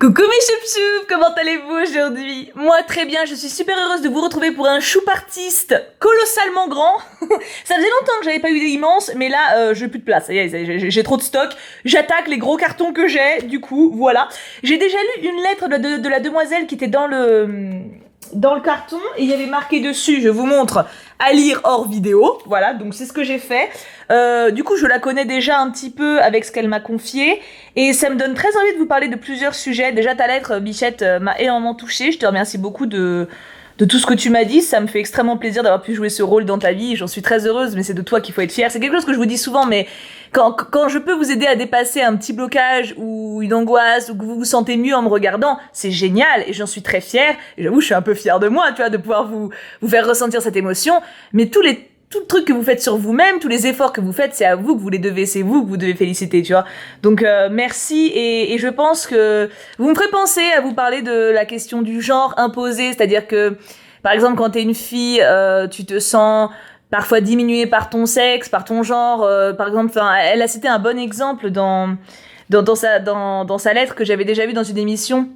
Coucou mes choup-choup, comment allez-vous aujourd'hui? Moi très bien, je suis super heureuse de vous retrouver pour un choup artiste colossalement grand. Ça faisait longtemps que j'avais pas eu des immenses, mais là j'ai plus de place, j'ai trop de stock. J'attaque les gros cartons que j'ai, du coup voilà. J'ai déjà lu une lettre de la demoiselle qui était dans le carton et il y avait marqué dessus, je vous montre, à lire hors vidéo, voilà, donc c'est ce que j'ai fait. Du coup je la connais déjà un petit peu avec ce qu'elle m'a confié et ça me donne très envie de vous parler de plusieurs sujets. Déjà ta lettre, Bichette, m'a énormément touchée, je te remercie beaucoup de tout ce que tu m'as dit, ça me fait extrêmement plaisir d'avoir pu jouer ce rôle dans ta vie, j'en suis très heureuse, mais c'est de toi qu'il faut être fier. C'est quelque chose que je vous dis souvent, mais quand je peux vous aider à dépasser un petit blocage ou une angoisse ou que vous vous sentez mieux en me regardant, c'est génial et j'en suis très fière. Et j'avoue, je suis un peu fière de moi, tu vois, de pouvoir vous faire ressentir cette émotion, mais tout le truc que vous faites sur vous-même, tous les efforts que vous faites, c'est à vous que vous les devez, c'est vous que vous devez féliciter, tu vois. Donc merci et je pense que vous me ferez penser à vous parler de la question du genre imposé, c'est-à-dire que par exemple quand t'es une fille, tu te sens parfois diminuée par ton sexe, par ton genre, par exemple, elle a cité un bon exemple dans sa lettre que j'avais déjà vu dans une émission.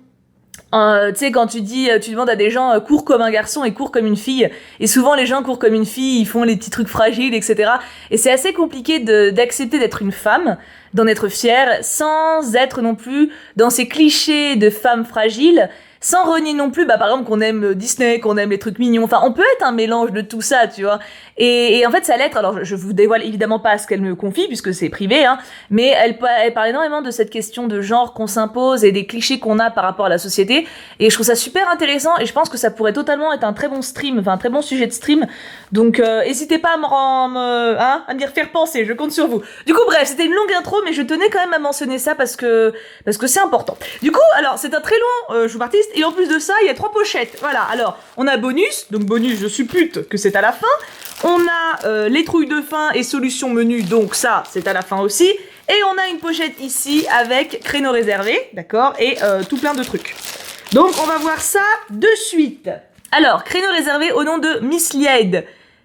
Tu sais, quand tu demandes à des gens cours comme un garçon et cours comme une fille, et souvent les gens courent comme une fille, ils font les petits trucs fragiles, etc. Et c'est assez compliqué d'accepter d'être une femme, d'en être fière, sans être non plus dans ces clichés de femme fragile, sans renier non plus, par exemple, qu'on aime Disney, qu'on aime les trucs mignons. Enfin, on peut être un mélange de tout ça, tu vois. Et en fait, sa lettre, alors je vous dévoile évidemment pas ce qu'elle me confie, puisque c'est privé, hein, mais elle parle énormément de cette question de genre qu'on s'impose et des clichés qu'on a par rapport à la société. Et je trouve ça super intéressant, et je pense que ça pourrait totalement être un très bon stream, enfin un très bon sujet de stream. Donc, n'hésitez pas à me dire faire penser, je compte sur vous. Du coup, bref, c'était une longue intro, mais je tenais quand même à mentionner ça parce que c'est important. Du coup, alors, c'est un très long choup artiste, et en plus de ça, il y a 3 pochettes. Voilà, alors, on a bonus, donc bonus, je suppute que c'est à la fin. On a les trouilles de fin et solutions menu, donc ça, c'est à la fin aussi. Et on a une pochette ici avec créneau réservé, d'accord, et tout plein de trucs. Donc, on va voir ça de suite. Alors, créneau réservé au nom de Miss Lied.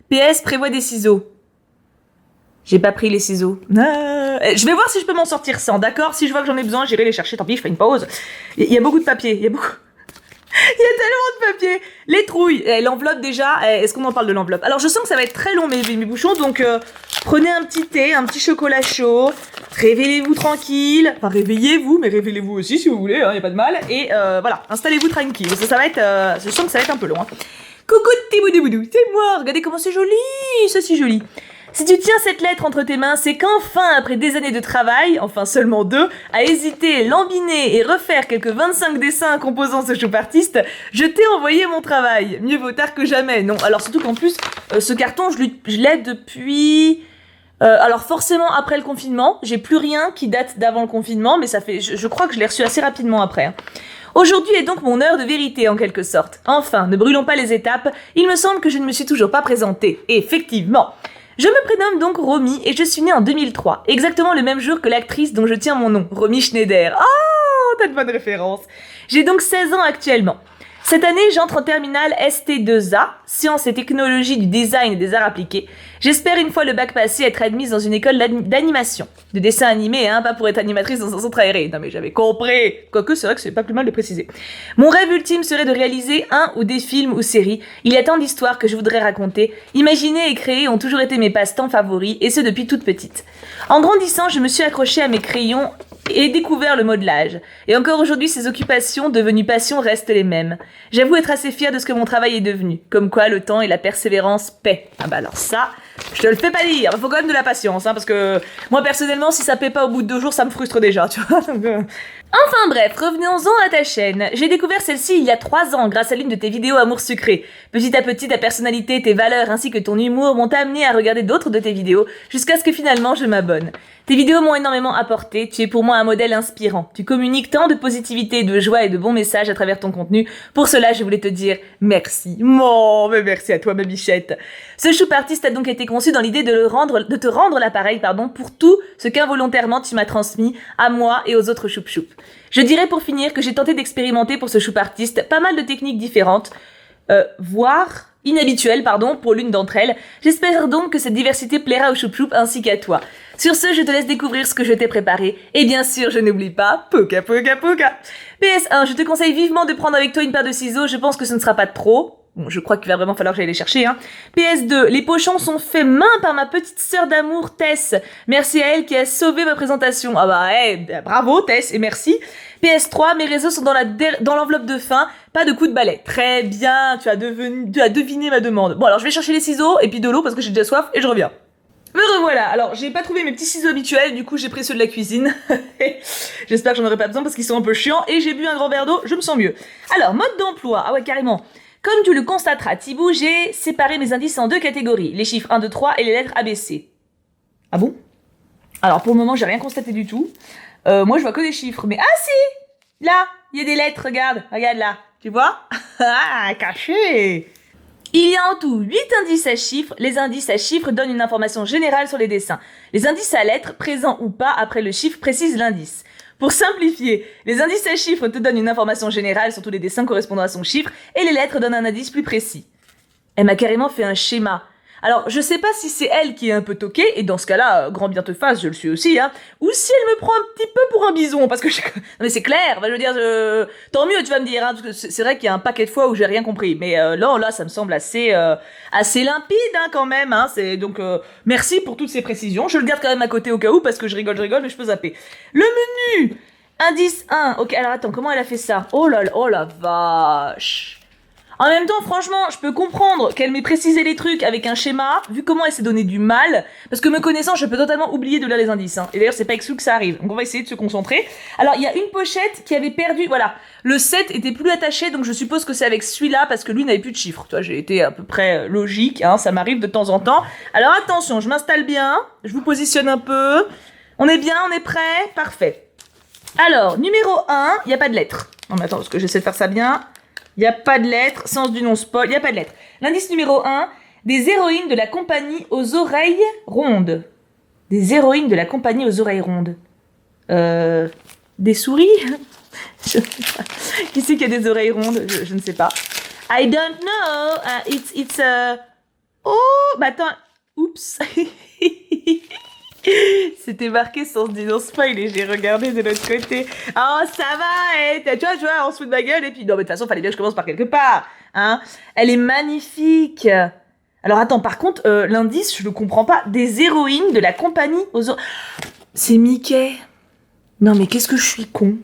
PS, prévoit des ciseaux. J'ai pas pris les ciseaux. Je vais voir si je peux m'en sortir sans, d'accord? Si je vois que j'en ai besoin, j'irai les chercher, tant pis, je fais une pause. Il y a beaucoup de papier, il y a tellement de papier. Les trouilles, l'enveloppe déjà, est-ce qu'on en parle de l'enveloppe? Alors je sens que ça va être très long mes bouchons, donc prenez un petit thé, un petit chocolat chaud, réveillez-vous tranquille, enfin réveillez-vous, mais réveillez-vous aussi si vous voulez, hein, y a pas de mal, et voilà, installez-vous tranquille, ça va être, je sens que ça va être un peu long. Hein. Coucou petit boudou, c'est moi, regardez comment c'est joli, c'est si joli. Si tu tiens cette lettre entre tes mains, c'est qu'enfin, après des années de travail, enfin seulement 2, à hésiter, lambiner et refaire quelques 25 dessins composant ce choup artiste, je t'ai envoyé mon travail. Mieux vaut tard que jamais. Non, alors surtout qu'en plus, ce carton, je l'ai depuis... alors forcément après le confinement, j'ai plus rien qui date d'avant le confinement, mais ça fait, je crois que je l'ai reçu assez rapidement après. Hein. Aujourd'hui est donc mon heure de vérité en quelque sorte. Enfin, ne brûlons pas les étapes, il me semble que je ne me suis toujours pas présentée. Effectivement. Je me prénomme donc Romy et je suis née en 2003, exactement le même jour que l'actrice dont je tiens mon nom, Romy Schneider. Oh, t'as de bonnes références. J'ai donc 16 ans actuellement. Cette année, j'entre en terminale ST2A, Sciences et Technologies du Design et des Arts Appliqués. J'espère une fois le bac passé être admise dans une école d'animation. De dessin animé, hein, pas pour être animatrice dans un centre aéré. Non mais j'avais compris. Quoique c'est vrai que c'est pas plus mal de préciser. Mon rêve ultime serait de réaliser un ou des films ou séries. Il y a tant d'histoires que je voudrais raconter. Imaginer et créer ont toujours été mes passe-temps favoris, et ce depuis toute petite. En grandissant, je me suis accrochée à mes crayons et découvert le modelage. Et encore aujourd'hui, ces occupations, devenues passions, restent les mêmes. J'avoue être assez fière de ce que mon travail est devenu. Comme quoi, le temps et la persévérance paient. Ah bah alors ça, je te le fais pas dire. Il faut quand même de la patience, hein, parce que moi, personnellement, si ça paie pas au bout de 2 jours, ça me frustre déjà, tu vois. Enfin bref, revenons-en à ta chaîne. J'ai découvert celle-ci il y a 3 ans grâce à l'une de tes vidéos Amour sucré. Petit à petit, ta personnalité, tes valeurs ainsi que ton humour m'ont amené à regarder d'autres de tes vidéos jusqu'à ce que finalement je m'abonne. Tes vidéos m'ont énormément apporté, tu es pour moi un modèle inspirant. Tu communiques tant de positivité, de joie et de bons messages à travers ton contenu. Pour cela, je voulais te dire merci. Mais merci à toi ma bichette. Ce choup artiste a donc été conçu dans l'idée de te rendre l'appareil, pour tout ce qu'involontairement tu m'as transmis à moi et aux autres choup-choup. Je dirais pour finir que j'ai tenté d'expérimenter pour ce choup artiste pas mal de techniques différentes, voire inhabituelle, pardon, pour l'une d'entre elles. J'espère donc que cette diversité plaira au choup-choup ainsi qu'à toi. Sur ce, je te laisse découvrir ce que je t'ai préparé. Et bien sûr, je n'oublie pas, Poka Poka Poka. PS1, je te conseille vivement de prendre avec toi une paire de ciseaux, je pense que ce ne sera pas trop. Bon, je crois qu'il va vraiment falloir que j'aille les chercher, hein. PS2, les pochons sont faits main par ma petite sœur d'amour, Tess. Merci à elle qui a sauvé ma présentation. Ah bah, bravo Tess, et merci. PS3, mes réseaux sont dans l'enveloppe de fin, pas de coup de balai. Très bien, tu as deviné ma demande. Bon, alors je vais chercher les ciseaux et puis de l'eau parce que j'ai déjà soif et je reviens. Me revoilà. Alors, j'ai pas trouvé mes petits ciseaux habituels, du coup j'ai pris ceux de la cuisine. J'espère que j'en aurai pas besoin parce qu'ils sont un peu chiants et j'ai bu un grand verre d'eau, je me sens mieux. Alors, mode d'emploi. Ah ouais, carrément. Comme tu le constateras, Thibou, j'ai séparé mes indices en 2 catégories, les chiffres 1, 2, 3 et les lettres ABC. Ah bon? Alors pour le moment, j'ai rien constaté du tout. Moi, je vois que des chiffres, mais ah si! Là, il y a des lettres, regarde là. Tu vois? Ah, caché! Il y a en tout 8 indices à chiffres. Les indices à chiffres donnent une information générale sur les dessins. Les indices à lettres, présents ou pas après le chiffre, précisent l'indice. Pour simplifier, les indices à chiffres te donnent une information générale sur tous les dessins correspondant à son chiffre et les lettres donnent un indice plus précis. Elle m'a carrément fait un schéma. Alors, je sais pas si c'est elle qui est un peu toquée, et dans ce cas-là, grand bien te fasse, je le suis aussi, hein, ou si elle me prend un petit peu pour un bison, parce que non mais c'est clair, je veux dire, tant mieux, tu vas me dire, hein, parce que c'est vrai qu'il y a un paquet de fois où j'ai rien compris, mais là, ça me semble assez limpide, hein, quand même, hein, donc, merci pour toutes ces précisions, je le garde quand même à côté au cas où, parce que je rigole, mais je peux zapper. Le menu! Indice 1, ok, alors attends, comment elle a fait ça? Oh la vache! En même temps, franchement, je peux comprendre qu'elle m'ait précisé les trucs avec un schéma, vu comment elle s'est donné du mal, parce que me connaissant, je peux totalement oublier de lire les indices, hein. Et d'ailleurs, c'est pas exclu que ça arrive, donc on va essayer de se concentrer. Alors, il y a une pochette qui avait perdu, voilà, le 7 était plus attaché, donc je suppose que c'est avec celui-là, parce que lui n'avait plus de chiffres. Toi, j'ai été à peu près logique, hein, ça m'arrive de temps en temps. Alors attention, je m'installe bien, je vous positionne un peu, on est bien, on est prêt? Parfait. Alors, numéro 1, il n'y a pas de lettres. Non mais attends, parce que j'essaie de faire ça bien. Il n'y a pas de lettres, sens du non-spoil, il n'y a pas de lettres. L'indice numéro 1, des héroïnes de la compagnie aux oreilles rondes. Des héroïnes de la compagnie aux oreilles rondes. Des souris? Je ne sais pas. Qui c'est qui a des oreilles rondes? Je ne sais pas. I don't know. It's Oh, bah attends. Oups. C'était marqué sans du non-spoil et j'ai regardé de l'autre côté. Oh, ça va, tu vois, on se fout de ma gueule et puis non, mais de toute façon, fallait bien que je commence par quelque part, hein. Elle est magnifique. Alors attends, par contre, l'indice, je le comprends pas. Des héroïnes de la compagnie aux... C'est Mickey. Non, mais qu'est-ce que je suis con.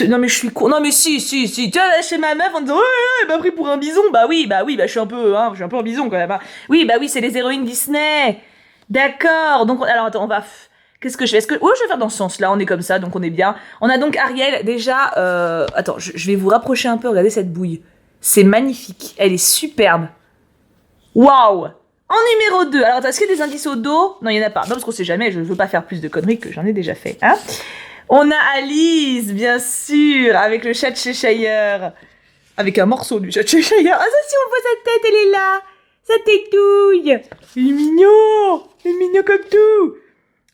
Non, mais je suis con. Non, mais si. Tu vois, chez ma meuf, en disant, elle m'a pris pour un bison. Bah oui, je suis un peu un bison quand même, hein. Oui, c'est les héroïnes Disney. D'accord, donc, alors attends, qu'est-ce que je fais? Je vais faire dans ce sens-là, on est comme ça, donc on est bien. On a donc Ariel, déjà, attends, je vais vous rapprocher un peu, regardez cette bouille. C'est magnifique, elle est superbe. Waouh! En numéro 2, alors attends, est-ce qu'il y a des indices au dos? Non, il n'y en a pas, non, parce qu'on sait jamais, je ne veux pas faire plus de conneries que j'en ai déjà fait, hein. On a Alice, bien sûr, avec le chat de Cheshire. Avec un morceau du chat de Cheshire. Ah, ça, si on voit sa tête, elle est là. Sa tétouille. Il est mignon. Il est mignon comme tout.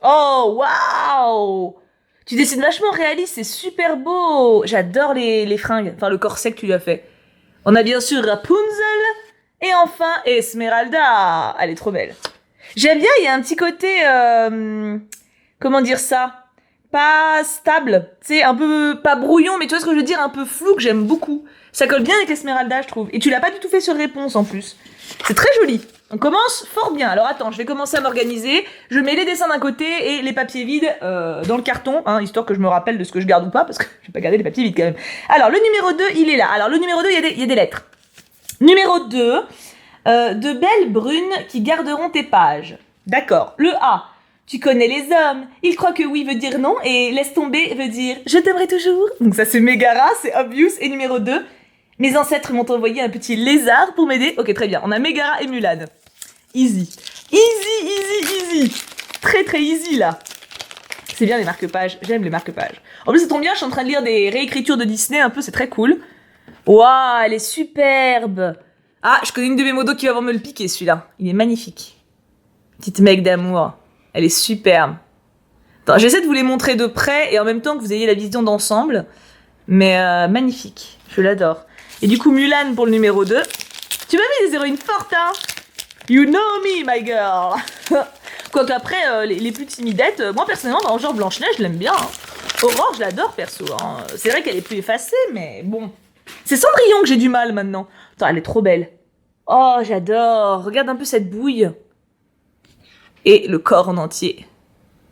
Oh, waouh. Tu dessines vachement réaliste, c'est super beau. J'adore les fringues, enfin le corset que tu lui as fait. On a bien sûr Rapunzel. Et enfin, Esmeralda. Elle est trop belle. J'aime bien, il y a un petit côté... comment dire ça? Pas stable, tu sais, un peu, pas brouillon, mais tu vois ce que je veux dire, un peu flou, que j'aime beaucoup. Ça colle bien avec Esmeralda, je trouve. Et tu l'as pas du tout fait sur réponse, en plus. C'est très joli. On commence fort bien. Alors attends, je vais commencer à m'organiser. Je mets les dessins d'un côté et les papiers vides dans le carton, hein, histoire que je me rappelle de ce que je garde ou pas, parce que je vais pas garder les papiers vides quand même. Alors, le numéro 2, il est là. Alors, le numéro 2, il y a des lettres. Numéro 2, de belles brunes qui garderont tes pages. D'accord. Le A. Tu connais les hommes. Ils croient que oui veut dire non et laisse tomber veut dire je t'aimerai toujours. Donc ça c'est Megara, c'est obvious. Et numéro 2, mes ancêtres m'ont envoyé un petit lézard pour m'aider. Ok, très bien. On a Megara et Mulan. Easy. Très très easy là. C'est bien les marque-pages. J'aime les marque-pages. En plus ça tombe bien, je suis en train de lire des réécritures de Disney un peu, c'est très cool. Waouh, elle est superbe. Ah, je connais une de mes modos qui va me le piquer celui-là. Il est magnifique. Petite mec d'amour. Elle est superbe. J'essaie de vous les montrer de près et en même temps que vous ayez la vision d'ensemble. Mais magnifique. Je l'adore. Et du coup, Mulan pour le numéro 2. Tu m'as mis des héroïnes fortes, hein. You know me, my girl. Quoique après, les plus timidettes, moi personnellement, dans le genre Blanche-Neige, je l'aime bien. Hein. Aurore, je l'adore perso. Hein. C'est vrai qu'elle est plus effacée, mais bon. C'est Cendrillon que j'ai du mal maintenant. Attends, elle est trop belle. Oh, j'adore. Regarde un peu cette bouille. Et le corps en entier.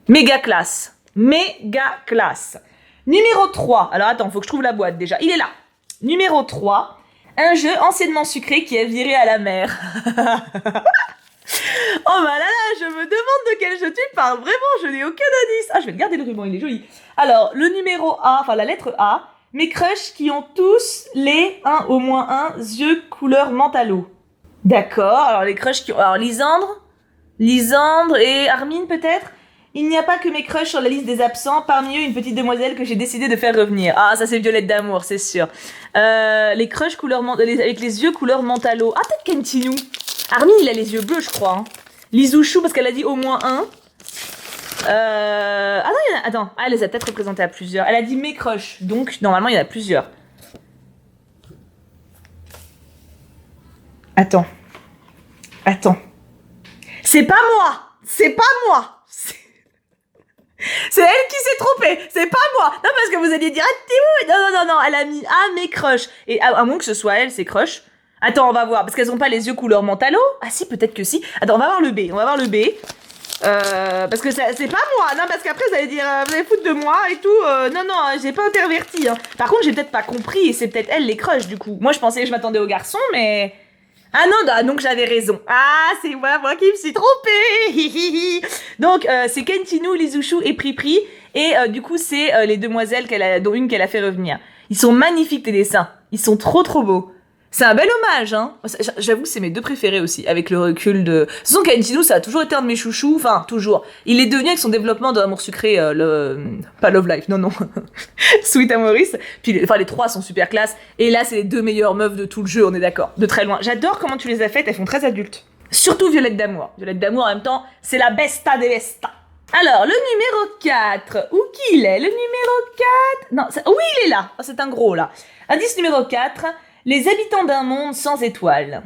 Méga classe. Méga classe. Numéro 3. Alors attends, faut que je trouve la boîte déjà. Il est là. Numéro 3. Un jeu anciennement sucré qui est viré à la mer. Oh bah là là, je me demande de quel jeu tu parles. Vraiment, je n'ai aucun indice. Ah, je vais le garder le ruban, il est joli. Alors, le numéro A, enfin la lettre A. Mes crushs qui ont tous au moins un, yeux couleur menthe à l'eau. D'accord, alors les crushs qui ont... Alors, Lisandre et Armine peut-être. Il n'y a pas que mes crushs sur la liste des absents, parmi eux une petite demoiselle que j'ai décidé de faire revenir. Ah, ça c'est Violette d'amour, c'est sûr. Les crushs avec les yeux couleur menthe à l'eau. Ah, peut-être Kentinou. Armine, il a les yeux bleus, je crois. Hein. Lisouchou, parce qu'elle a dit au moins un. Ah non, attends. Ah, elle les a peut-être représentés à plusieurs. Elle a dit mes crushs, donc normalement il y en a plusieurs. Attends. C'est pas moi. C'est elle qui s'est trompée, c'est pas moi. Non, parce que vous alliez dire, ah, non, elle a mis mes crushs. Et à moins que ce soit elle, ses crushs. Attends, on va voir, parce qu'elles ont pas les yeux couleur menthe à l'eau. Ah si, peut-être que si. Attends, on va voir le B, parce que c'est pas moi, non, parce qu'après vous allez dire, vous allez foutre de moi et tout. Non, j'ai pas interverti. Hein. Par contre, j'ai peut-être pas compris, et c'est peut-être elle les crushs du coup. Moi, je pensais que je m'attendais aux garçons, mais... Ah non, donc j'avais raison. Ah, c'est moi qui me suis trompée. Donc, c'est Kentinou, Lisouchou et Pripri. Et du coup, c'est les demoiselles dont une qu'elle a fait revenir. Ils sont magnifiques, tes dessins. Ils sont trop beaux. C'est un bel hommage, hein. J'avoue que c'est mes deux préférés aussi, avec le recul de... De toute façon, Kentinou, ça a toujours été un de mes chouchous. Enfin, toujours. Il est devenu avec son développement de l'amour sucré, pas Love Life, non. Sweet Amoris. Puis, les trois sont super classe. Et là, c'est les deux meilleures meufs de tout le jeu, on est d'accord. De très loin. J'adore comment tu les as faites, elles font très adultes. Surtout Violette d'amour. Violette d'amour, en même temps, c'est la besta des bestas. Alors, le numéro 4. Où qu'il est, le numéro 4? Non, oui, il est là. Oh, c'est un gros, là. Indice numéro 4. Les habitants d'un monde sans étoiles.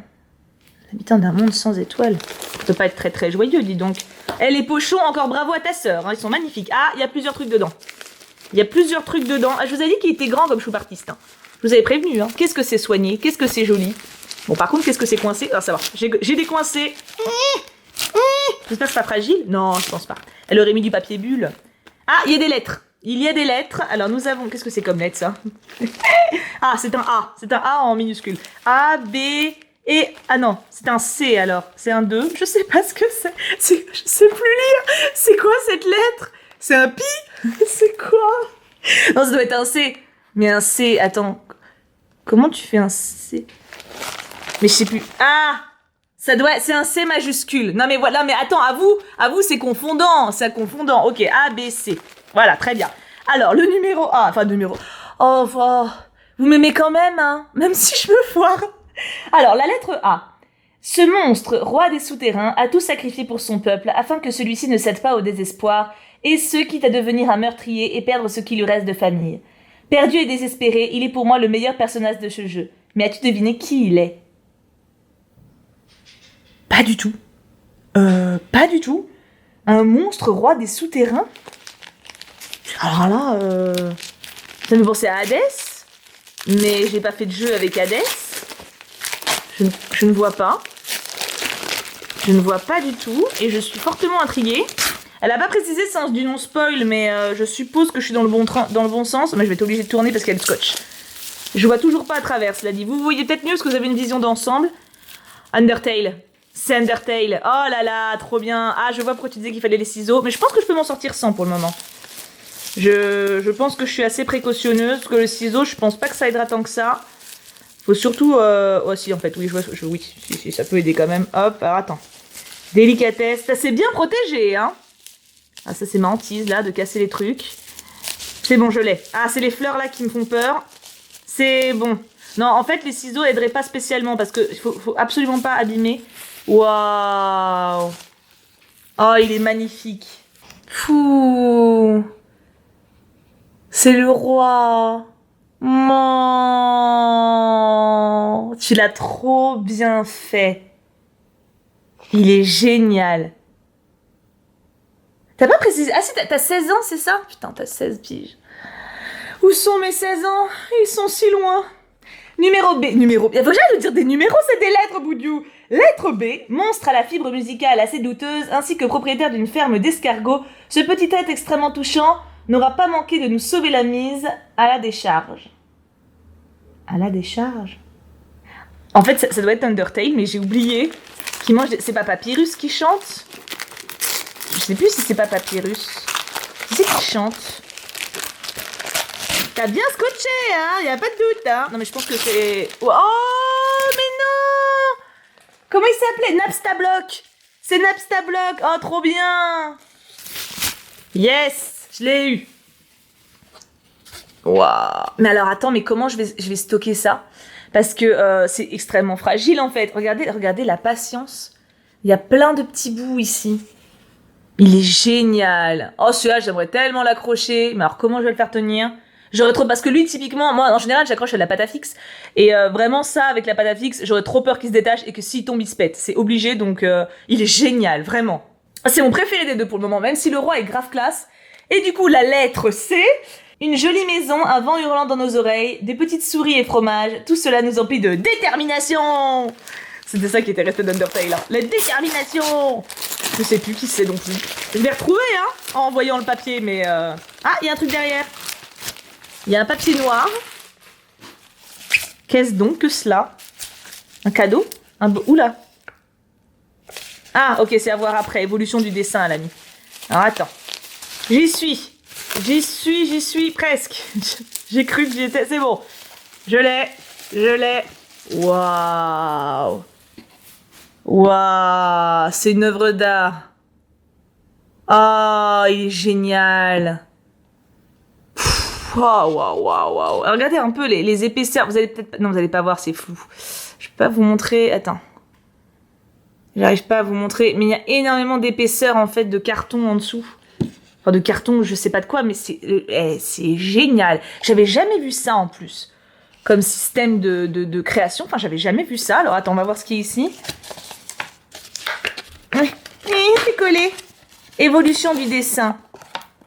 Les habitants d'un monde sans étoiles. Ça peut pas être très très joyeux, dis donc. Eh, les pochons, encore bravo à ta sœur. Hein, ils sont magnifiques. Ah, il y a plusieurs trucs dedans. Ah, je vous avais dit qu'il était grand comme chou artiste. Hein. Je vous avais prévenu. Hein. Qu'est-ce que c'est soigné? Qu'est-ce que c'est joli? Bon, par contre, qu'est-ce que c'est coincé? Ah, ça va. J'ai des coincés. J'espère que c'est pas fragile. Non, je pense pas. Elle aurait mis du papier bulle. Ah, il y a des lettres. Alors, nous avons... Qu'est-ce que c'est comme lettre, ça? Ah, c'est un A. C'est un A en minuscule. A, B, et... Ah non, c'est un C, alors. C'est un 2. Je sais pas ce que c'est. Je sais plus lire. C'est quoi, cette lettre? C'est un pi? C'est quoi? Non, ça doit être un C. Mais un C, attends. Comment tu fais un C? Mais je sais plus. Ah! C'est un C majuscule. Non, mais voilà, mais attends, à vous, c'est confondant. Ok, A, B, C. Voilà, très bien. Alors, le numéro A, Oh, vous m'aimez quand même, hein, même si je me foire. Alors, la lettre A. Ce monstre, roi des souterrains, a tout sacrifié pour son peuple, afin que celui-ci ne cède pas au désespoir, et ce, quitte à devenir un meurtrier et perdre ce qui lui reste de famille. Perdu et désespéré, il est pour moi le meilleur personnage de ce jeu. Mais as-tu deviné qui il est? Pas du tout. Pas du tout. Un monstre roi des souterrains? Alors là, ça me pensait à Hadès, mais j'ai pas fait de jeu avec Hadès. Je ne vois pas. Je ne vois pas du tout, et je suis fortement intriguée. Elle a pas précisé le sens du non spoil, mais je suppose que je suis dans le bon sens. Mais je vais être obligée de tourner parce qu'il y a le scotch. Je vois toujours pas à travers, cela dit. Vous voyez peut-être mieux parce que vous avez une vision d'ensemble. Undertale. C'est Undertale. Oh là là, trop bien. Ah, je vois pourquoi tu disais qu'il fallait les ciseaux, mais je pense que je peux m'en sortir sans pour le moment. Je pense que je suis assez précautionneuse, parce que le ciseau, je pense pas que ça aidera tant que ça. Faut surtout... Oh si, en fait, oui, si, ça peut aider quand même. Hop, alors attends. Délicatesse, ça c'est bien protégé, hein. Ah, ça c'est ma hantise, là, de casser les trucs. C'est bon, je l'ai. Ah, c'est les fleurs, là, qui me font peur. C'est bon. Non, en fait, les ciseaux aideraient pas spécialement, parce que faut absolument pas abîmer. Waouh. Oh, il est magnifique. Fou. C'est le roi. Oh, Tu l'as trop bien fait. Il est génial. T'as pas précisé... Ah si, t'as 16 ans, c'est ça? Putain, t'as 16 piges. Où sont mes 16 ans? Ils sont si loin. Numéro B. Numéro B. Il faut que j'aille te dire des numéros, c'est des lettres, Boudiou. Lettre B. Monstre à la fibre musicale assez douteuse, ainsi que propriétaire d'une ferme d'escargots, ce petit être extrêmement touchant n'aura pas manqué de nous sauver la mise à la décharge. À la décharge? En fait, ça doit être Undertale, mais j'ai oublié qu'il mange... C'est pas Papyrus qui chante? Je sais plus si c'est pas Papyrus. Qui c'est qui chante? T'as bien scotché, hein? Y a pas de doute, hein? Non, mais je pense que c'est... Oh, mais non! Comment il s'appelait? Napstablock! C'est Napstablock! Oh, trop bien! Yes! Je l'ai eu! Waouh! Mais alors, attends, mais comment je vais stocker ça? Parce que c'est extrêmement fragile, en fait. Regardez la patience. Il y a plein de petits bouts ici. Il est génial! Oh, celui-là, j'aimerais tellement l'accrocher. Mais alors, comment je vais le faire tenir? J'aurais trop... Parce que lui, typiquement, moi, en général, j'accroche à la pâte à fixe. Et vraiment, ça, avec la pâte à fixe, j'aurais trop peur qu'il se détache et que s'il tombe, il se pète. C'est obligé, donc il est génial, vraiment. C'est mon préféré des deux pour le moment, même si le roi est grave classe. Et du coup, la lettre C... Une jolie maison, un vent hurlant dans nos oreilles, des petites souris et fromage, tout cela nous emplit de détermination. C'était ça qui était resté d'Undertale, hein. La détermination. Je sais plus qui c'est non plus. Je l'ai retrouvé, hein, en voyant le papier, mais... Ah, il y a un truc derrière. Il y a un papier noir. Qu'est-ce donc que cela? Un cadeau? Oula. Ah, ok, c'est à voir après. Évolution du dessin, l'ami. Alors, attends. J'y suis, presque. J'ai cru que j'y étais. C'est bon. Je l'ai. Waouh. Waouh. C'est une œuvre d'art. Ah, il est génial. Waouh. Regardez un peu les épaisseurs. Vous allez peut-être... Non, vous allez pas voir, c'est flou. Je peux pas vous montrer. Attends. J'arrive pas à vous montrer. Mais il y a énormément d'épaisseur, en fait, de carton en dessous. Enfin, de carton, je sais pas de quoi, mais c'est génial. J'avais jamais vu ça, en plus. Comme système de création. Enfin, j'avais jamais vu ça. Alors, attends, on va voir ce qui est ici. C'est collé. Évolution du dessin.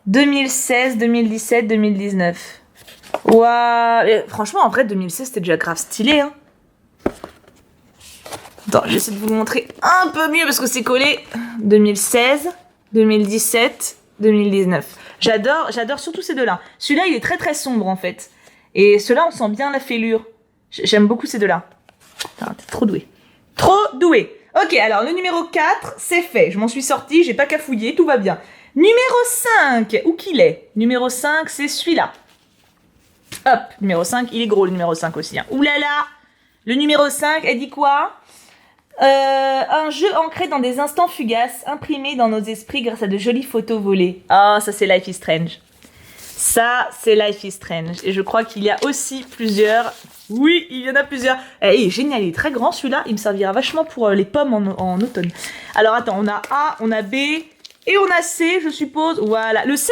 2016, 2017, 2019. Waouh. Franchement, en vrai, 2016, c'était déjà grave stylé, hein. Attends, j'essaie de vous montrer un peu mieux parce que c'est collé. 2016, 2017, 2019. J'adore surtout ces deux-là. Celui-là, il est très très sombre, en fait. Et ceux-là, on sent bien la fêlure. J'aime beaucoup ces deux-là. T'es trop doué. Trop doué. Ok, alors le numéro 4, c'est fait. Je m'en suis sortie, j'ai pas qu'à fouiller, tout va bien. Numéro 5, où qu'il est? Numéro 5, c'est celui-là. Hop, numéro 5, il est gros le numéro 5 aussi. Hein. Ouh là là. Le numéro 5, elle dit quoi? Un jeu ancré dans des instants fugaces, imprimé dans nos esprits grâce à de jolies photos volées. Ah, ça c'est Life is Strange. Ça, c'est Life is Strange. Et je crois qu'il y a aussi plusieurs... Oui, il y en a plusieurs. Il est génial, il est très grand celui-là. Il me servira vachement pour les pommes en automne. Alors attends, on a A, on a B et on a C, je suppose. Voilà. Le C,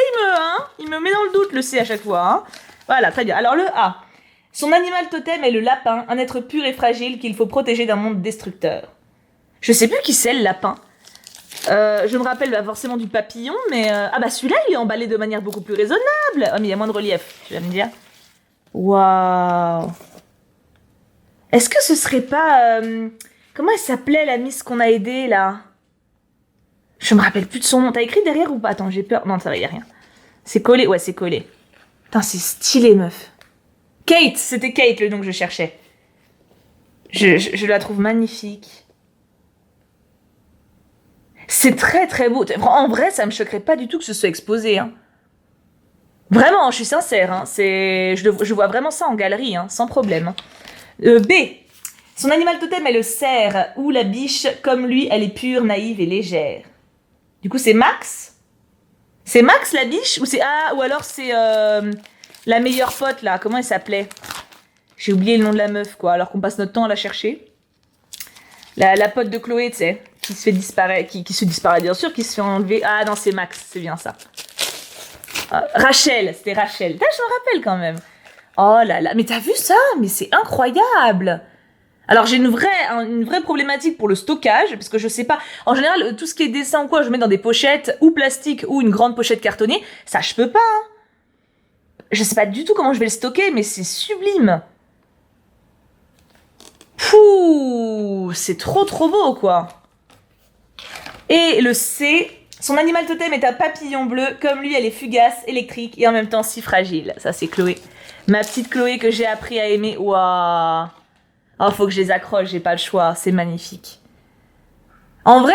il me met dans le doute, le C à chaque fois. Hein. Voilà, très bien. Alors le A. Son animal totem est le lapin, un être pur et fragile qu'il faut protéger d'un monde destructeur. Je sais plus qui c'est le lapin. Je me rappelle forcément du papillon, mais... Ah bah celui-là, il est emballé de manière beaucoup plus raisonnable. Oh, mais il y a moins de relief, tu vas me dire. Waouh. Est-ce que ce serait pas... Comment elle s'appelait, la miss qu'on a aidée, là? Je me rappelle plus de son nom. T'as écrit derrière ou pas? Attends, j'ai peur. Non, ça va, y a rien. C'est collé? Ouais, c'est collé. Putain, c'est stylé, meuf. Kate, c'était Kate le nom que je cherchais. Je la trouve magnifique. C'est très très beau. En vrai, ça me choquerait pas du tout que ce soit exposé. Hein. Vraiment, je suis sincère. Hein. Je vois vraiment ça en galerie, hein, sans problème. Hein. B. Son animal totem est le cerf ou la biche. Comme lui, elle est pure, naïve et légère. Du coup, c'est Max? C'est Max la biche? Ou alors c'est la meilleure pote là. Comment elle s'appelait? J'ai oublié le nom de la meuf, quoi. Alors qu'on passe notre temps à la chercher. La pote de Chloé, tu sais. Qui se fait disparaître, qui se disparaît bien sûr, qui se fait enlever. Ah non, c'est Max, c'est bien ça. Rachel, c'était Rachel. Je me rappelle quand même. Oh là là, mais t'as vu ça? Mais c'est incroyable. Alors j'ai une vraie problématique pour le stockage, parce que je sais pas, en général, tout ce qui est dessin ou quoi, je mets dans des pochettes, ou plastique, ou une grande pochette cartonnée, ça je peux pas, hein. Je sais pas du tout comment je vais le stocker, mais c'est sublime. Pouh, c'est trop beau, quoi. Et le C, son animal totem est un papillon bleu, comme lui elle est fugace, électrique, et en même temps si fragile. Ça c'est Chloé. Ma petite Chloé que j'ai appris à aimer, waouh. Oh, faut que je les accroche, j'ai pas le choix, c'est magnifique. En vrai,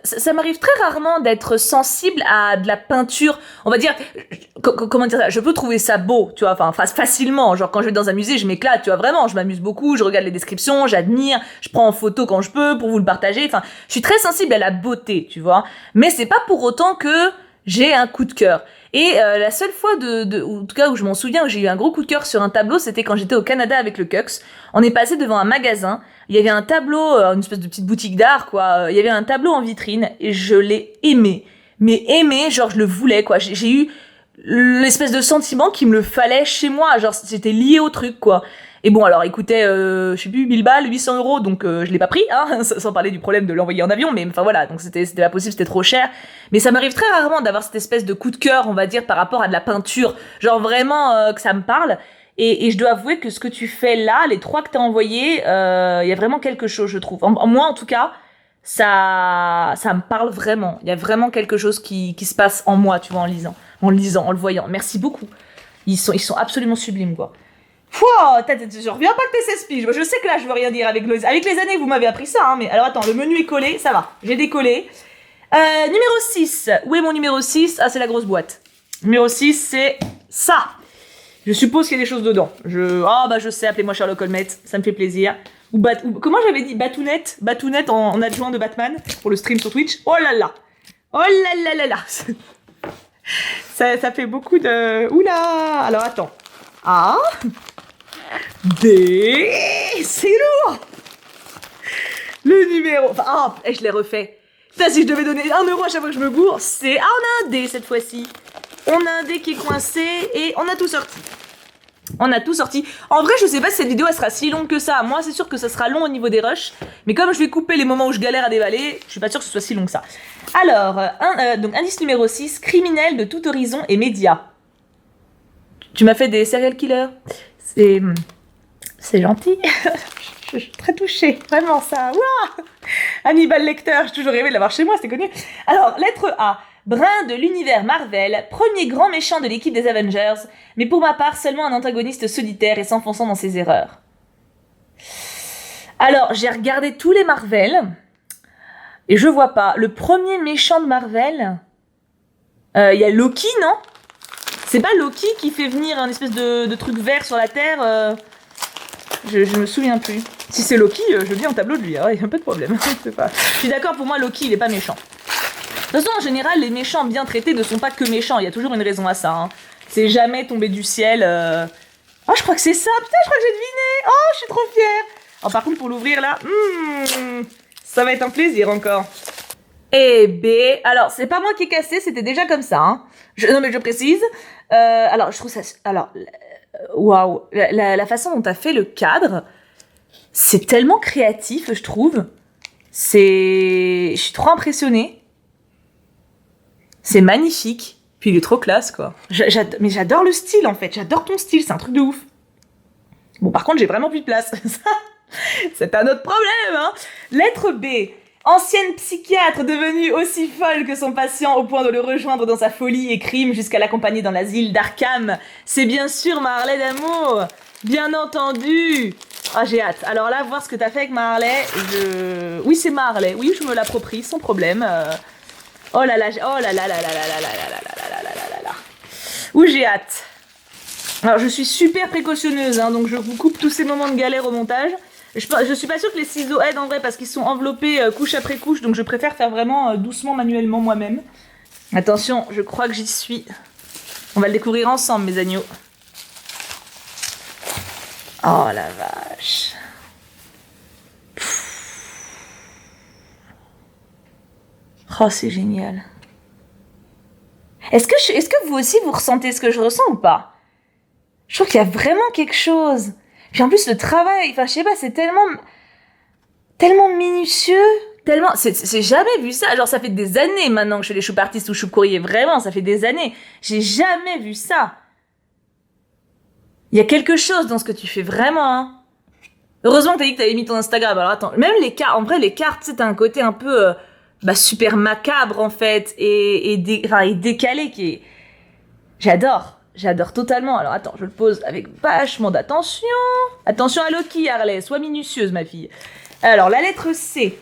ça m'arrive très rarement d'être sensible à de la peinture. On va dire, comment dire ça, je peux trouver ça beau, tu vois, enfin facilement. Genre quand je vais dans un musée, je m'éclate, tu vois, vraiment, je m'amuse beaucoup, je regarde les descriptions, j'admire, je prends en photo quand je peux pour vous le partager. Enfin, je suis très sensible à la beauté, tu vois. Mais c'est pas pour autant que j'ai un coup de cœur. Et la seule fois, en tout cas où je m'en souviens, où j'ai eu un gros coup de cœur sur un tableau, c'était quand j'étais au Canada avec le Cux. On est passé devant un magasin, il y avait un tableau, une espèce de petite boutique d'art, quoi. Il y avait un tableau en vitrine, et je l'ai aimé. Mais aimé, genre je le voulais, quoi. J'ai eu l'espèce de sentiment qu'il me le fallait chez moi, genre j'étais lié au truc, quoi. Et bon, alors, il coûtait, je sais plus, 1000 balles, 800 euros, donc je l'ai pas pris, hein, sans parler du problème de l'envoyer en avion, mais enfin voilà, donc c'était pas possible, c'était trop cher. Mais ça m'arrive très rarement d'avoir cette espèce de coup de cœur, on va dire, par rapport à de la peinture, genre vraiment que ça me parle. Et je dois avouer que ce que tu fais là, les 3 que t'as envoyés, y a vraiment quelque chose, je trouve. Moi, en tout cas, ça me parle vraiment. Il y a vraiment quelque chose qui se passe en moi, tu vois, en le voyant. Merci beaucoup. Ils sont absolument sublimes, quoi. Pouah, je reviens pas que t'es 16 piges. Je sais que là, je veux rien dire avec les années, vous m'avez appris ça, hein, mais alors attends, le menu est collé, ça va, j'ai décollé. Numéro 6. Où est mon numéro 6? Ah, c'est la grosse boîte. Numéro 6, c'est ça. Je suppose qu'il y a des choses dedans. Je sais, appelez-moi Sherlock Holmes, ça me fait plaisir. Ou comment j'avais dit? Batounette en adjoint de Batman pour le stream sur Twitch. Oh là là. Oh là là là là. Ça fait beaucoup de... Oula. Alors attends. A. B. C'est lourd. Le numéro... Enfin, je l'ai refait. Putain, si je devais donner 1 euro à chaque fois que je me gourre, c'est... Ah, on a un dé cette fois-ci. On a un dé qui est coincé et on a tout sorti. On a tout sorti. En vrai, je sais pas si cette vidéo elle sera si longue que ça. Moi, c'est sûr que ça sera long au niveau des rushs. Mais comme je vais couper les moments où je galère à dévaler, je suis pas sûre que ce soit si long que ça. Alors, donc indice numéro 6, criminel de tout horizon et médias. Tu m'as fait des serial killers. C'est gentil. Je suis très touchée. Vraiment, ça. Ouah, Hannibal Lecter, j'ai toujours rêvé de l'avoir chez moi, c'est connu. Alors, lettre A. Brin de l'univers Marvel, premier grand méchant de l'équipe des Avengers, mais pour ma part seulement un antagoniste solitaire et s'enfonçant dans ses erreurs. Alors, j'ai regardé tous les Marvel, et je vois pas. Le premier méchant de Marvel, y a Loki, non? C'est pas Loki qui fait venir un espèce de truc vert sur la Terre je me souviens plus. Si c'est Loki, je veux bien un tableau de lui, hein, y a pas de problème. Je suis d'accord, pour moi, Loki, il est pas méchant. De toute façon, en général, les méchants bien traités ne sont pas que méchants. Il y a toujours une raison à ça. Hein. C'est jamais tombé du ciel. Oh, je crois que c'est ça. Putain, je crois que j'ai deviné. Oh, je suis trop fière. Oh, par contre, pour l'ouvrir là, ça va être un plaisir encore. Et B. Alors, c'est pas moi qui ai cassé, c'était déjà comme ça. Hein. Non, mais je précise. Alors, je trouve ça. Alors, waouh. La façon dont t'as fait le cadre, c'est tellement créatif, je trouve. Je suis trop impressionnée. C'est magnifique. Puis il est trop classe, quoi. Mais j'adore le style, en fait. J'adore ton style, c'est un truc de ouf. Bon, par contre, j'ai vraiment plus de place. C'est un autre problème, hein. Lettre B. Ancienne psychiatre devenue aussi folle que son patient au point de le rejoindre dans sa folie et crime jusqu'à l'accompagner dans l'asile d'Arkham. C'est bien sûr ma Harley d'amour. Bien entendu. Ah, j'ai hâte. Alors là, voir ce que t'as fait avec ma Harley, Oui, c'est ma Harley. Oui, je me l'approprie sans problème. Oh là là, oh là là là là là là là là là là là là là. Ouh, j'ai hâte. Alors, je suis super précautionneuse, hein, donc je vous coupe tous ces moments de galère au montage. Je suis pas sûre que les ciseaux aident en vrai parce qu'ils sont enveloppés couche après couche, donc je préfère faire vraiment doucement, manuellement moi-même. Attention, je crois que j'y suis. On va le découvrir ensemble, mes agneaux. Oh la vache. Oh, c'est génial. Est-ce que vous aussi vous ressentez ce que je ressens ou pas? Je trouve qu'il y a vraiment quelque chose. Puis en plus, le travail, enfin, je sais pas, c'est tellement minutieux, tellement... C'est jamais vu ça. Genre, ça fait des années maintenant que je fais les choux artistes ou choux courrier. Vraiment, ça fait des années. J'ai jamais vu ça. Il y a quelque chose dans ce que tu fais, vraiment, hein. Heureusement que t'as dit que t'avais mis ton Instagram. Alors attends, même les cartes, en vrai, les cartes, tu sais, t'as un côté un peu super macabre, en fait, et décalé qui est... J'adore totalement. Alors attends, je le pose avec vachement d'attention. Attention à Loki, Harley, sois minutieuse, ma fille. Alors, la lettre C.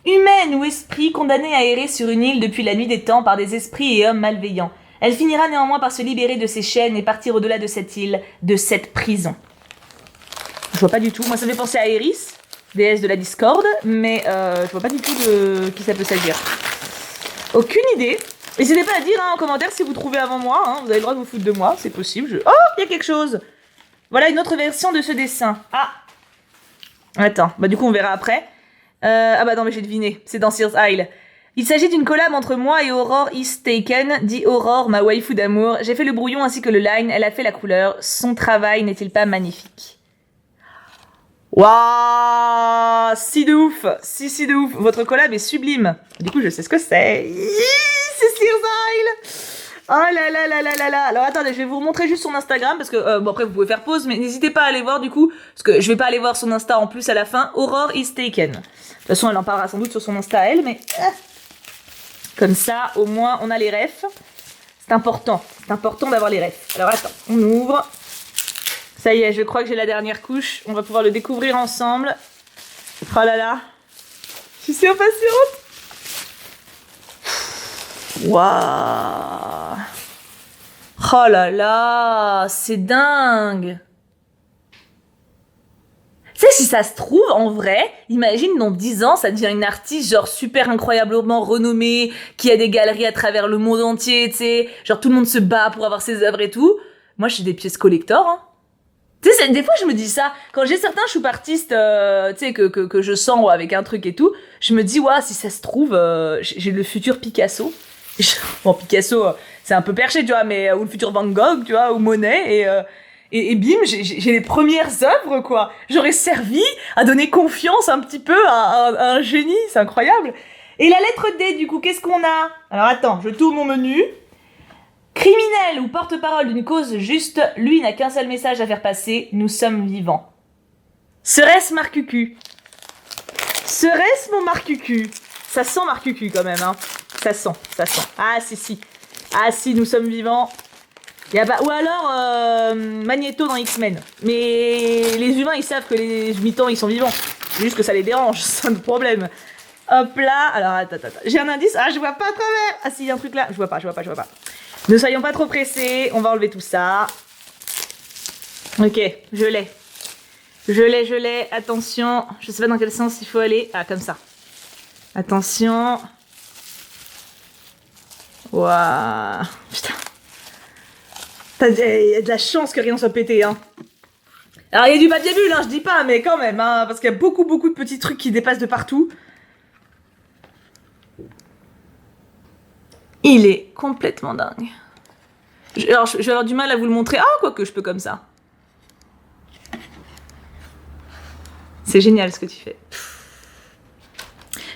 Humaine ou esprit condamné à errer sur une île depuis la nuit des temps par des esprits et hommes malveillants. Elle finira néanmoins par se libérer de ses chaînes et partir au-delà de cette île, de cette prison. Je vois pas du tout. Moi, ça me fait penser à Eris, déesse de la discorde, mais je vois pas du tout de qui ça peut s'agir. Aucune idée. N'hésitez pas à dire en commentaire si vous trouvez avant moi. Hein. Vous avez le droit de vous foutre de moi, c'est possible. Oh, il y a quelque chose. Voilà une autre version de ce dessin. Ah. Attends, bah du coup on verra après. Ah bah non, mais j'ai deviné. C'est dans Sears Isle. Il s'agit d'une collab entre moi et Aurore Is Taken, dit Aurore, ma waifu d'amour. J'ai fait le brouillon ainsi que le line, elle a fait la couleur. Son travail n'est-il pas magnifique? Waouh, si de ouf, si de ouf. Votre collab est sublime. Du coup, je sais ce que c'est. C'est Sears Isle. Oh là là là là là là. Alors attendez, je vais vous remontrer juste son Instagram parce que bon après vous pouvez faire pause, mais n'hésitez pas à aller voir du coup parce que je vais pas aller voir son Insta en plus à la fin. Aurore Is Taken. De toute façon, elle en parlera sans doute sur son Insta elle, mais comme ça au moins on a les refs. C'est important d'avoir les refs. Alors attends, on ouvre. Ça y est, je crois que j'ai la dernière couche. On va pouvoir le découvrir ensemble. Oh là là, je suis impatiente. Waouh! Oh là là, c'est dingue! Tu sais, si ça se trouve, en vrai, imagine dans 10 ans, ça devient une artiste genre super incroyablement renommée, qui a des galeries à travers le monde entier, tu sais, genre tout le monde se bat pour avoir ses œuvres et tout. Moi, j'ai des pièces collector, hein. Tu sais, des fois, je me dis ça. Quand j'ai certains choux artistes, tu sais, que je sens avec un truc et tout, je me dis, ouais, si ça se trouve, j'ai le futur Picasso. Bon, Picasso, c'est un peu perché, tu vois, mais ou le futur Van Gogh, tu vois, ou Monet, et bim, j'ai les premières œuvres, quoi. J'aurais servi à donner confiance un petit peu à un génie, c'est incroyable. Et la lettre D, du coup, qu'est-ce qu'on a? Alors attends, je tourne mon menu. Criminel ou porte-parole d'une cause juste, lui n'a qu'un seul message à faire passer, nous sommes vivants. Serait-ce Marcucu? Serait-ce mon Marcucu? Ça sent Marcucu quand même, hein. Ça sent. Ah si, nous sommes vivants. Y a pas... Ou alors Magneto dans X-Men. Mais les humains, ils savent que les mutants, ils sont vivants. C'est juste que ça les dérange, c'est un problème. Hop là, alors attends. J'ai un indice, je vois pas à travers. Ah si, il y a un truc là, je vois pas. Ne soyons pas trop pressés, on va enlever tout ça. Ok, je l'ai, attention. Je sais pas dans quel sens il faut aller. Ah, comme ça. Attention. Waouh. Putain. Il y a de la chance que rien soit pété, hein. Alors, il y a du papier bulle, hein, je dis pas, mais quand même, hein, parce qu'il y a beaucoup de petits trucs qui dépassent de partout. Il est complètement dingue. Alors, je vais avoir du mal à vous le montrer. Ah, quoique, je peux comme ça. C'est génial ce que tu fais.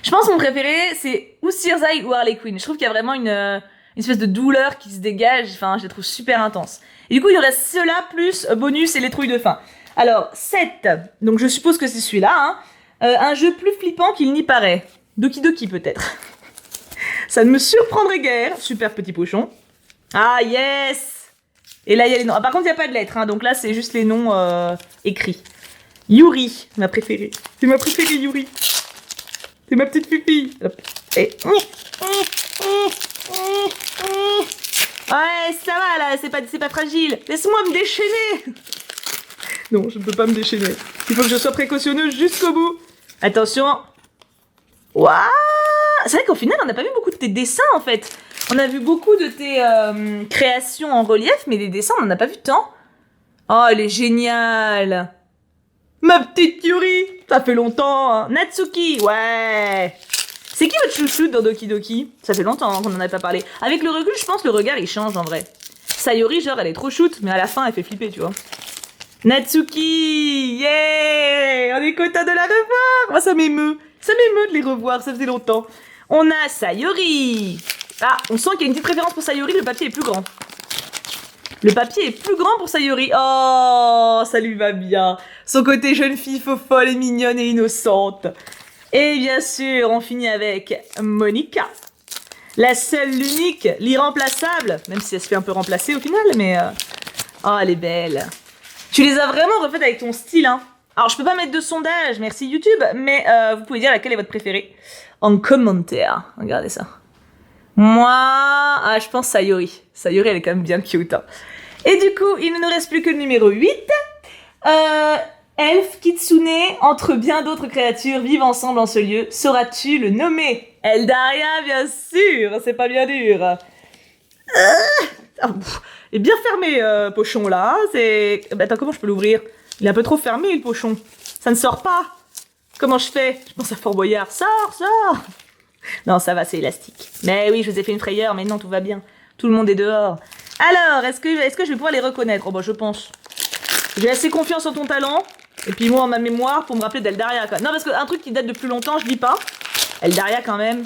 Je pense que mon préféré, c'est ou Sears Isle ou Harley Quinn. Je trouve qu'il y a vraiment une espèce de douleur qui se dégage. Enfin, je les trouve super intenses. Et du coup, il y aurait cela plus bonus et les trouilles de fin. Alors, 7. Donc, je suppose que c'est celui-là. Hein. Un jeu plus flippant qu'il n'y paraît. Doki Doki, peut-être. Ça ne me surprendrait guère. Super petit pochon. Ah, yes! Et là, il y a les noms. Ah, par contre, il n'y a pas de lettres. Hein, donc là, c'est juste les noms écrits. Yuri, ma préférée. C'est ma préférée, Yuri. C'est ma petite pupille. Hop. Et... Ouais, ça va là, c'est pas fragile. Laisse-moi me déchaîner. Non, je ne peux pas me déchaîner. Il faut que je sois précautionneuse jusqu'au bout. Attention. Waouh! C'est vrai qu'au final, on n'a pas vu beaucoup de tes dessins en fait. On a vu beaucoup de tes créations en relief, mais les dessins, on n'en a pas vu tant. Oh, elle est géniale. Ma petite Yuri, ça fait longtemps. Hein. Natsuki, ouais. C'est qui votre chouchou dans Doki Doki? Ça fait longtemps hein, qu'on en a pas parlé. Avec le recul, je pense que le regard il change en vrai. Sayori, genre, elle est trop shoot, mais à la fin, elle fait flipper, tu vois. Natsuki, yeah, on est content de la revoir. Moi, ça m'émeut de les revoir, ça faisait longtemps. On a Sayori. Ah, on sent qu'il y a une petite préférence pour Sayori, le papier est plus grand. Le papier est plus grand pour Sayori. Oh, ça lui va bien. Son côté jeune fille faux folle et mignonne et innocente. Et bien sûr, on finit avec Monica. La seule, l'unique, l'irremplaçable. Même si elle se fait un peu remplacer au final, mais... Oh, elle est belle. Tu les as vraiment refaites avec ton style, hein. Alors, je peux pas mettre de sondage, merci YouTube, mais vous pouvez dire laquelle est votre préférée en commentaire. Regardez ça. Moi, je pense Sayori. Sayori, elle est quand même bien cute, hein. Et du coup, il ne nous reste plus que le numéro 8. Elfe Kitsune, entre bien d'autres créatures, vivent ensemble en ce lieu. Sauras-tu le nommer? Eldaria, bien sûr, c'est pas bien dur. Il est bien fermé, pochon, là. Attends, comment je peux l'ouvrir? Il est un peu trop fermé, le pochon. Ça ne sort pas. Comment je fais? Je pense à Fort Boyard. Sors. Non, ça va, c'est élastique. Mais oui, je vous ai fait une frayeur, mais non, tout va bien. Tout le monde est dehors. Alors, est-ce que je vais pouvoir les reconnaître? Oh bah, je pense. J'ai assez confiance en ton talent. Et puis moi, en ma mémoire, pour me rappeler d'Eldaria. Non, parce qu'un truc qui date de plus longtemps, je dis pas. Eldaria, quand même.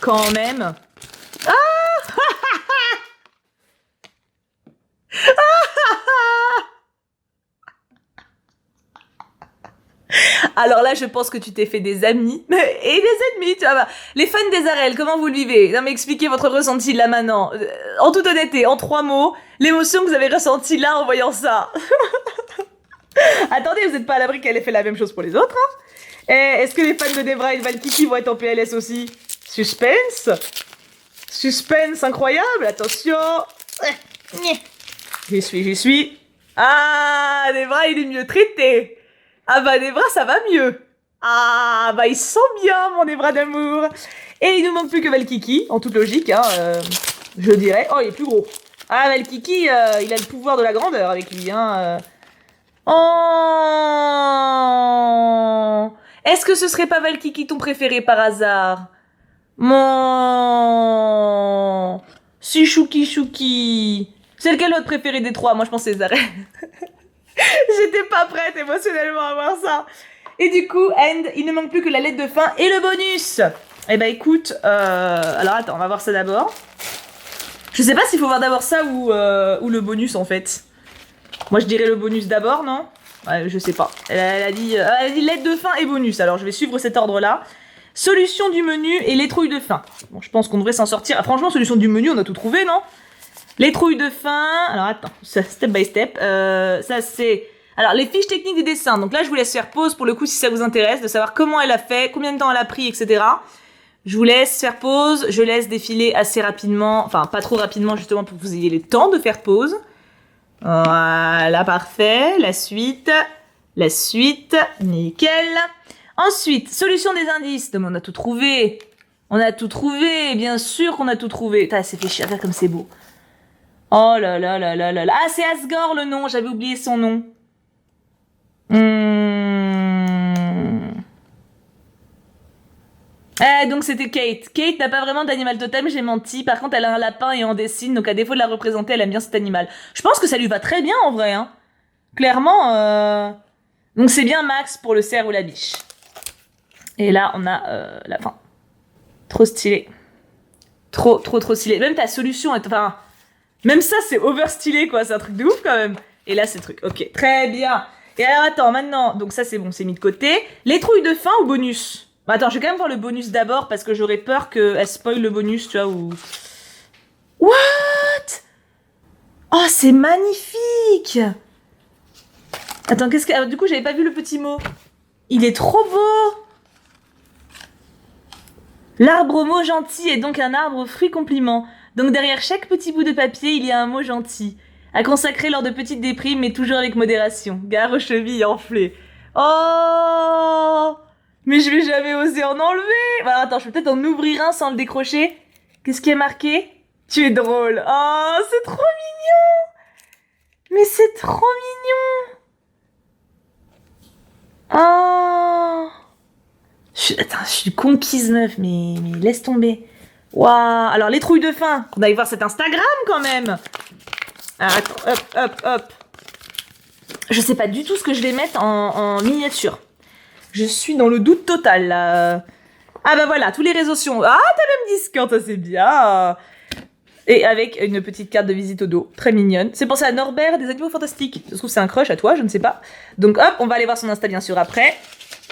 Ah Alors là, je pense que tu t'es fait des amis et des ennemis, tu vois. Les fans des Arels, comment vous le vivez? Non mais expliquez votre ressenti là maintenant. En toute honnêteté, en 3 mots, l'émotion que vous avez ressentie là en voyant ça. Attendez, vous n'êtes pas à l'abri qu'elle ait fait la même chose pour les autres, hein? Est-ce que les fans de Devra et de Valkiki vont être en PLS aussi? Suspense incroyable, attention. J'y suis. Ah, Devra, il est mieux traité. Ah bah Devra, ça va mieux. Ah bah il sent bien mon Devra d'amour. Et il nous manque plus que Valkiki, en toute logique, hein, je dirais. Oh, il est plus gros. Ah, Valkiki, il a le pouvoir de la grandeur avec lui, hein. Oh, est-ce que ce serait pas Valkiki ton préféré par hasard? Mon... Si chouki. C'est lequel votre préféré des 3? Moi je pense c'est Zarel. J'étais pas prête émotionnellement à voir ça. Et du coup, il ne manque plus que la lettre de fin et le bonus. Eh ben écoute, alors attends, on va voir ça d'abord. Je sais pas s'il faut voir d'abord ça ou le bonus en fait. Moi je dirais le bonus d'abord, non? Ouais, je sais pas. Elle a dit lettre de fin et bonus, alors je vais suivre cet ordre-là. Solution du menu et les trouilles de fin. Bon, je pense qu'on devrait s'en sortir. Ah, franchement, solution du menu, on a tout trouvé, non? Les trouilles de fin. Alors attends, step by step. Ça c'est... Alors les fiches techniques des dessins. Donc là je vous laisse faire pause pour le coup si ça vous intéresse, de savoir comment elle a fait, combien de temps elle a pris, etc. Je vous laisse faire pause, je laisse défiler assez rapidement, enfin pas trop rapidement justement pour que vous ayez le temps de faire pause. Voilà, parfait. La suite, nickel. Ensuite, solution des indices. On a tout trouvé. Bien sûr qu'on a tout trouvé. Putain, c'est fait chier à faire comme c'est beau. Oh là là là là là là. Ah, c'est Asgore le nom, j'avais oublié son nom. Donc c'était Kate. Kate n'a pas vraiment d'animal totem, j'ai menti. Par contre, elle a un lapin et en dessine, donc à défaut de la représenter, elle aime bien cet animal. Je pense que ça lui va très bien en vrai, hein. Clairement, donc c'est bien Max pour le cerf ou la biche. Et là, on a la fin. Trop stylé. Trop stylé. Même ta solution, enfin... Même ça, c'est over stylé, quoi. C'est un truc de ouf, quand même. Et là, c'est le truc. Ok, très bien. Et alors, attends, maintenant... Donc ça, c'est bon, c'est mis de côté. Les trouilles de fin ou bonus? Bon, attends, je vais quand même voir le bonus d'abord, parce que j'aurais peur qu'elle spoil le bonus, tu vois, ou... What? Oh, c'est magnifique! Attends, qu'est-ce que... Alors, du coup, j'avais pas vu le petit mot. Il est trop beau! L'arbre mot gentil est donc un arbre fruit compliment. Donc derrière chaque petit bout de papier, il y a un mot gentil. À consacrer lors de petites déprimes, mais toujours avec modération. Gare aux chevilles enflées. Oh! Mais je vais jamais oser en enlever! Voilà, attends, je peux peut-être en ouvrir un sans le décrocher. Qu'est-ce qui est marqué? Tu es drôle. Oh, c'est trop mignon! Mais c'est trop mignon! Oh! Attends, je suis conquise meuf, mais laisse tomber. Waouh! Alors les trouilles de fin, on aille voir cet Instagram quand même. Ah, attends, hop. Je sais pas du tout ce que je vais mettre en miniature. Je suis dans le doute total, là. Ah bah voilà, tous les réseaux sociaux. Ah, t'as même Discord, ça c'est bien. Et avec une petite carte de visite au dos, très mignonne. C'est pensé à Norbert des Animaux Fantastiques. Ça se trouve c'est un crush à toi, je ne sais pas. Donc hop, on va aller voir son Insta bien sûr après.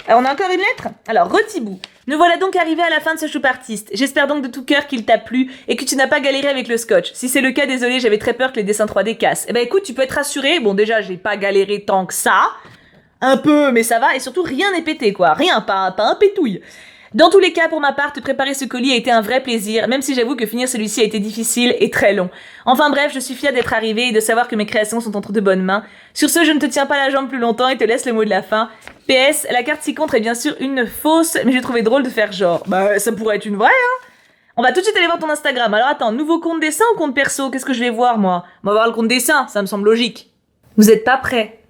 Alors, on a encore une lettre. Alors, Retibou. Nous voilà donc arrivés à la fin de ce choup artiste. J'espère donc de tout cœur qu'il t'a plu et que tu n'as pas galéré avec le scotch. Si c'est le cas, désolé, j'avais très peur que les dessins 3D cassent. Eh ben écoute, tu peux être rassuré. Bon, déjà, j'ai pas galéré tant que ça. Un peu, mais ça va. Et surtout, rien n'est pété, quoi. Rien, pas un pétouille. Dans tous les cas, pour ma part, te préparer ce colis a été un vrai plaisir, même si j'avoue que finir celui-ci a été difficile et très long. Enfin bref, je suis fière d'être arrivée et de savoir que mes créations sont entre de bonnes mains. Sur ce, je ne te tiens pas la jambe plus longtemps et te laisse le mot de la fin. PS, la carte ci-contre est bien sûr une fausse, mais j'ai trouvé drôle de faire genre. Bah, ça pourrait être une vraie, hein. On va tout de suite aller voir ton Instagram. Alors attends, nouveau compte dessin ou compte perso? Qu'est-ce que je vais voir, moi? On va voir le compte dessin, ça me semble logique. Vous êtes pas prêts.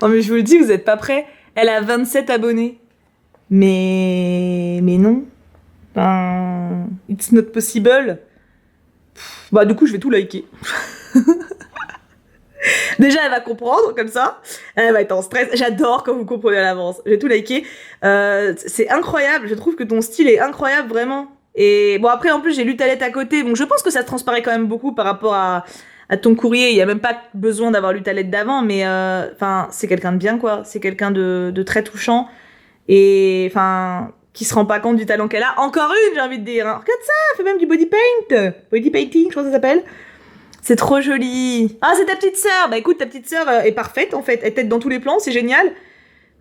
Non mais je vous le dis, vous êtes pas prêts. Elle a 27 abonnés. Mais non. Ben, it's not possible. Bah du coup, je vais tout liker. Déjà, elle va comprendre, comme ça. Elle va être en stress. J'adore quand vous comprenez à l'avance. J'ai tout liké. C'est incroyable. Je trouve que ton style est incroyable, vraiment. Et bon, après, en plus, j'ai lu ta lettre à côté. Donc, je pense que ça se transparaît quand même beaucoup par rapport à ton courrier. Il n'y a même pas besoin d'avoir lu ta lettre d'avant. Mais, enfin, c'est quelqu'un de bien, quoi. C'est quelqu'un de très touchant. Et, enfin, qui se rend pas compte du talent qu'elle a. Encore une, j'ai envie de dire. Hein. Regarde ça, elle fait même du body paint. Body painting, je crois que ça s'appelle. C'est trop joli. Ah, c'est ta petite sœur. Bah écoute, ta petite sœur est parfaite en fait. Elle t'aide dans tous les plans, c'est génial.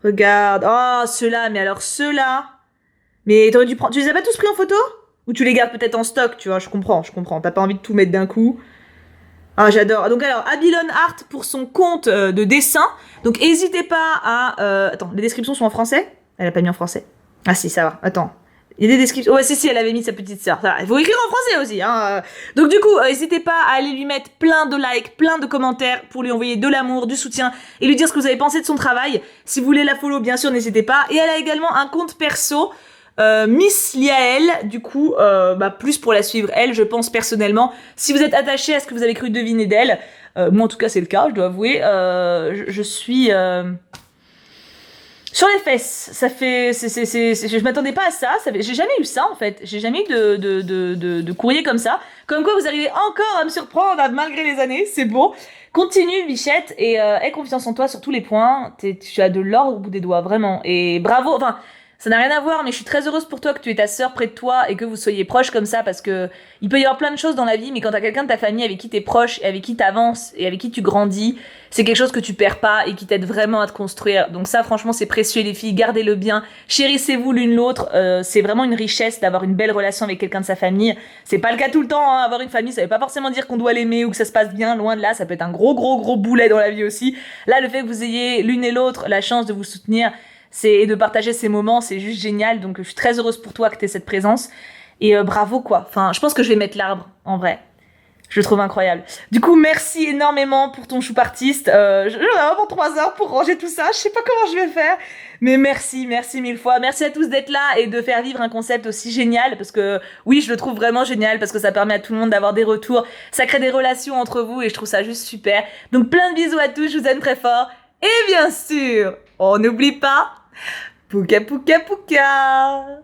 Regarde. Oh, ceux-là, mais alors ceux-là. Mais t'aurais dû prendre. Tu les as pas tous pris en photo? Ou tu les gardes peut-être en stock, tu vois? Je comprends. T'as pas envie de tout mettre d'un coup. Ah, j'adore. Donc alors, Abylon Art pour son compte de dessin. Donc n'hésitez pas à... Attends, les descriptions sont en français? Elle a pas mis en français. Ah si, ça va. Attends. Il y a des descriptions. Ouais, si, elle avait mis sa petite sœur. Il faut écrire en français aussi. Hein. Donc du coup, n'hésitez pas à aller lui mettre plein de likes, plein de commentaires pour lui envoyer de l'amour, du soutien et lui dire ce que vous avez pensé de son travail. Si vous voulez la follow, bien sûr, n'hésitez pas. Et elle a également un compte perso, Miss Liaël, du coup, plus pour la suivre, elle, je pense personnellement. Si vous êtes attaché à ce que vous avez cru deviner d'elle, moi en tout cas c'est le cas, je dois avouer, je suis... Sur les fesses, ça fait, je m'attendais pas à ça, j'ai jamais eu ça en fait, j'ai jamais eu de courrier comme ça. Comme quoi vous arrivez encore à me surprendre malgré les années, c'est beau. Continue Bichette et aie confiance en toi sur tous les points, tu as de l'or au bout des doigts, vraiment. Et bravo, enfin, ça n'a rien à voir, mais je suis très heureuse pour toi que tu aies ta sœur près de toi et que vous soyez proches comme ça parce que il peut y avoir plein de choses dans la vie, mais quand t'as quelqu'un de ta famille avec qui t'es proche et avec qui t'avances et avec qui tu grandis, c'est quelque chose que tu perds pas et qui t'aide vraiment à te construire. Donc ça, franchement, c'est précieux les filles, gardez-le bien, chérissez-vous l'une l'autre, c'est vraiment une richesse d'avoir une belle relation avec quelqu'un de sa famille. C'est pas le cas tout le temps, hein. Avoir une famille, ça veut pas forcément dire qu'on doit l'aimer ou que ça se passe bien, loin de là, ça peut être un gros boulet dans la vie aussi. Là, le fait que vous ayez l'une et l'autre la chance de vous soutenir, et de partager ces moments, c'est juste génial. Donc je suis très heureuse pour toi que tu aies cette présence. Et bravo quoi. Enfin, je pense que je vais mettre l'arbre, en vrai. Je le trouve incroyable. Du coup, merci énormément pour ton choup artiste. J'en ai vraiment 3 heures pour ranger tout ça. Je sais pas comment je vais faire. Mais merci mille fois. Merci à tous d'être là et de faire vivre un concept aussi génial. Parce que oui, je le trouve vraiment génial. Parce que ça permet à tout le monde d'avoir des retours. Ça crée des relations entre vous et je trouve ça juste super. Donc plein de bisous à tous. Je vous aime très fort. Et bien sûr, on n'oublie pas... Pouka pouka pouka.